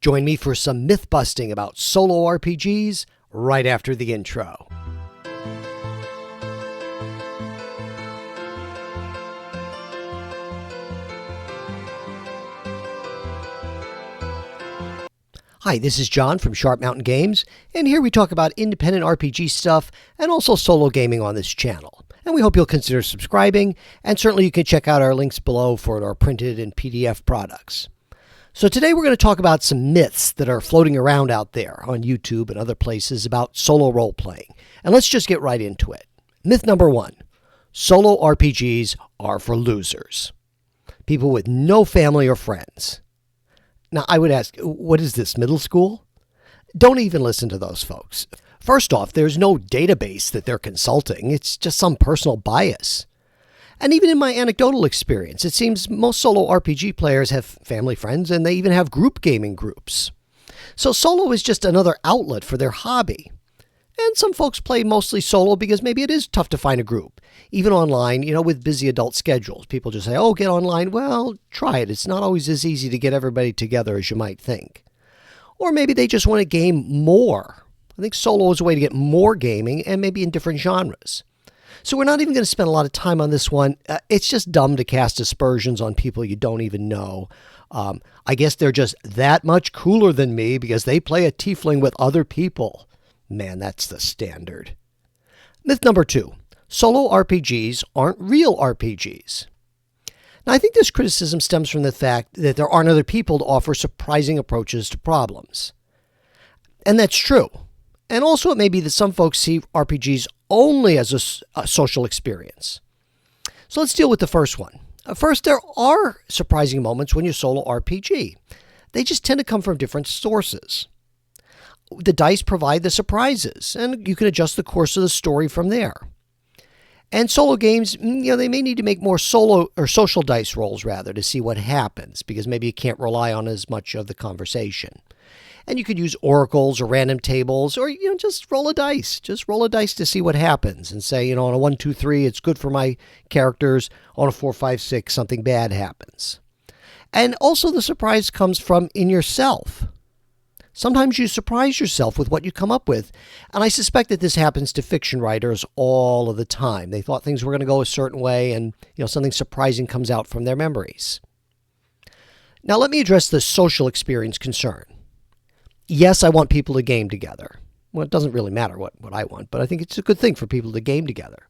Join me for some myth busting about solo RPGs right after the intro. Hi, this is John from Sharp Mountain Games, and here we talk about independent RPG stuff and also solo gaming on this channel. And we hope you'll consider subscribing, and certainly you can check out our links below for our printed and PDF products. So today we're going to talk about some myths that are floating around out there on YouTube and other places about solo role-playing. And let's just get right into it. Myth number 1, solo RPGs are for losers. People with no family or friends. Now, I would ask, what is this, middle school? Don't even listen to those folks. First off, there's no database that they're consulting. It's just some personal bias. And even in my anecdotal experience, it seems most solo RPG players have family friends, and they even have group gaming groups. So solo is just another outlet for their hobby. And some folks play mostly solo because maybe it is tough to find a group. Even online, with busy adult schedules. People just say, oh, get online. Well, try it. It's not always as easy to get everybody together as you might think. Or maybe they just want to game more. I think solo is a way to get more gaming and maybe in different genres. So we're not even going to spend a lot of time on this one. It's just dumb to cast aspersions on people you don't even know. I guess they're just that much cooler than me because they play a tiefling with other people. Man, that's the standard. Myth number 2, solo RPGs aren't real RPGs. Now, I think this criticism stems from the fact that there aren't other people to offer surprising approaches to problems. And that's true. And also it may be that some folks see RPGs only as a social experience. So let's deal with the first one. First, there are surprising moments when you solo RPG. They just tend to come from different sources. The dice provide the surprises, and you can adjust the course of the story from there. And solo games, they may need to make more solo or social dice rolls, rather, to see what happens, because maybe you can't rely on as much of the conversation. And you could use oracles or random tables, or just roll a dice. Just roll a dice to see what happens, and say, on a 1, 2, 3, it's good for my characters. On a 4, 5, 6, something bad happens. And also the surprise comes from in yourself. Sometimes you surprise yourself with what you come up with, and I suspect that this happens to fiction writers all of the time. They thought things were going to go a certain way, and something surprising comes out from their memories. Now let me address the social experience concern. Yes, I want people to game together. Well, it doesn't really matter what I want, but I think it's a good thing for people to game together.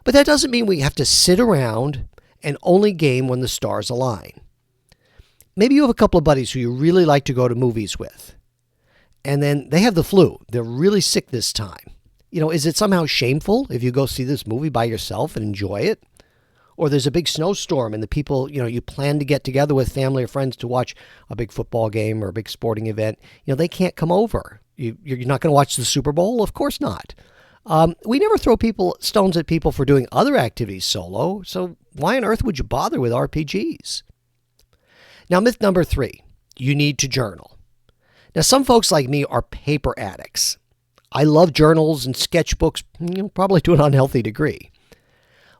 But that doesn't mean we have to sit around and only game when the stars align. Maybe you have a couple of buddies who you really like to go to movies with. And then they have the flu. They're really sick this time. Is it somehow shameful if you go see this movie by yourself and enjoy it? Or there's a big snowstorm and the people, you plan to get together with family or friends to watch a big football game or a big sporting event. They can't come over. You're not going to watch the Super Bowl? Of course not. We never throw stones at people for doing other activities solo. So why on earth would you bother with RPGs? Now, myth number 3, you need to journal. Now, some folks like me are paper addicts. I love journals and sketchbooks, probably to an unhealthy degree.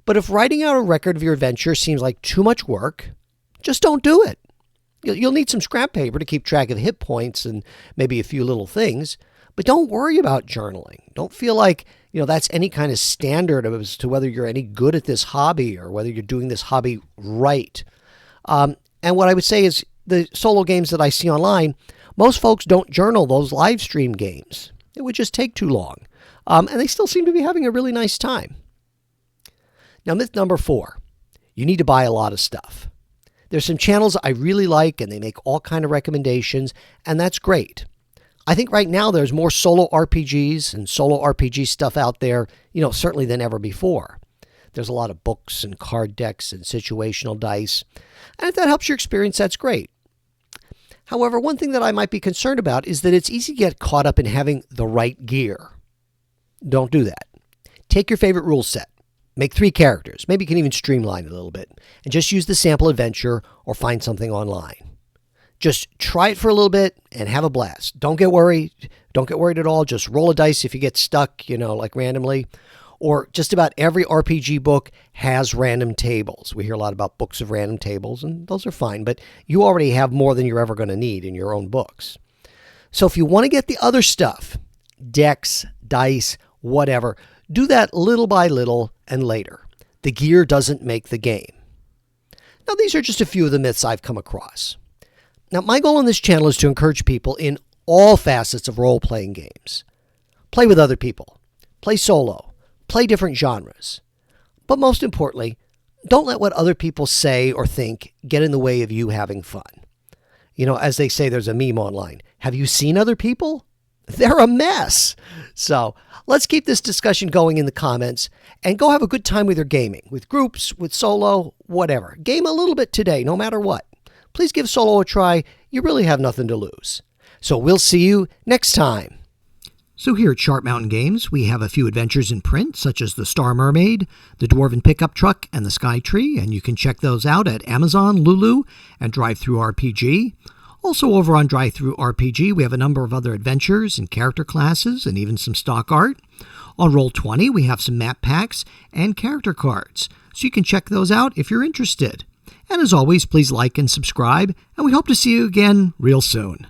But if writing out a record of your adventure seems like too much work, just don't do it. You'll need some scrap paper to keep track of hit points and maybe a few little things, but don't worry about journaling. Don't feel like, that's any kind of standard as to whether you're any good at this hobby or whether you're doing this hobby right. And what I would say is the solo games that I see online, most folks don't journal those live stream games. It would just take too long. And they still seem to be having a really nice time. Now, myth number 4, you need to buy a lot of stuff. There's some channels I really like, and they make all kind of recommendations, and that's great. I think right now there's more solo RPGs and solo RPG stuff out there, certainly than ever before. There's a lot of books and card decks and situational dice. And if that helps your experience, that's great. However, one thing that I might be concerned about is that it's easy to get caught up in having the right gear. Don't do that. Take your favorite rule set. Make 3 characters. Maybe you can even streamline it a little bit. And just use the sample adventure or find something online. Just try it for a little bit and have a blast. Don't get worried. Don't get worried at all. Just roll a dice if you get stuck, like randomly. Or just about every RPG book has random tables. We hear a lot about books of random tables, and those are fine, but you already have more than you're ever going to need in your own books. So if you want to get the other stuff, decks, dice, whatever, do that little by little and later. The gear doesn't make the game. Now, these are just a few of the myths I've come across. Now, my goal on this channel is to encourage people in all facets of role-playing games. Play with other people. Play solo. Play different genres. But most importantly, don't let what other people say or think get in the way of you having fun. You know, as they say, there's a meme online. Have you seen other people? They're a mess. So let's keep this discussion going in the comments and go have a good time with your gaming, with groups, with solo, whatever. Game a little bit today, no matter what. Please give solo a try. You really have nothing to lose. So we'll see you next time. So here at Sharp Mountain Games, we have a few adventures in print, such as the Star Mermaid, the Dwarven Pickup Truck, and the Sky Tree, and you can check those out at Amazon, Lulu, and drivethrurpg. Also over on drivethrurpg, we have a number of other adventures and character classes, and even some stock art. On Roll20, we have some map packs and character cards, so you can check those out if you're interested. And as always, please like and subscribe, and we hope to see you again real soon.